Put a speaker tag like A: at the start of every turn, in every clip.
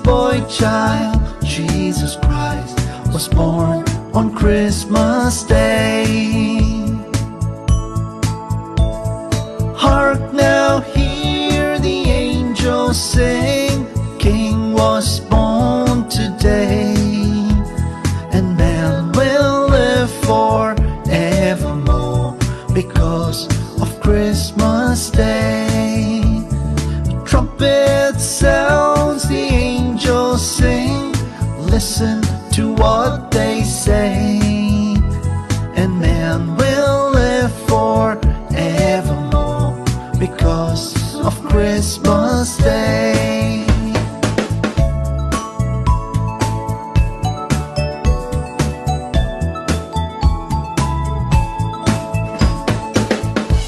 A: boy child, Jesus Christ, was born on Christmas Day. Hark now, hear the angels sing, King was born today, and man will live forevermore because of Christmas Day. Trumpet sounds, the angels sing, listen to what they say, and man will live forevermore because of Christmas Day.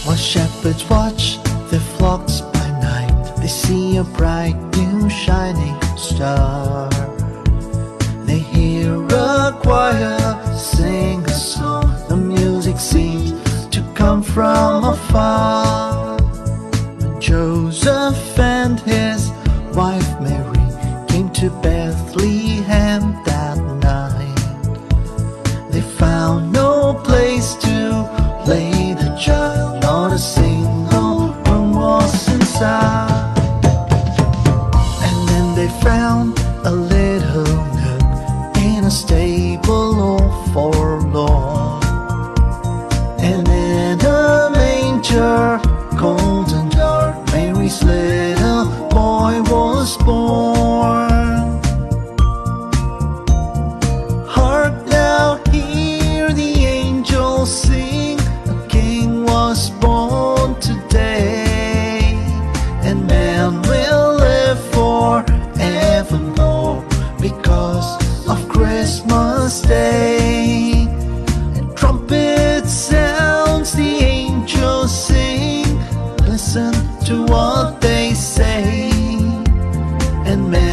A: While shepherds watch their flocks by night, they see a bright new shining star. They hear a choir sing a song, the music seems to come from afar. When Joseph and his wife Mary came to Bethlehem that night, they found no place to lay the child, not a single room was inside. And then they found a little nook in a stable all forlorn, and in a manger cold and dark, Mary's little boy was born. Hark now, hear the angels sing, a king was born today, and man will live forevermore because of Christmas Day. And trumpet sounds, the angels sing, listen to what they say, and man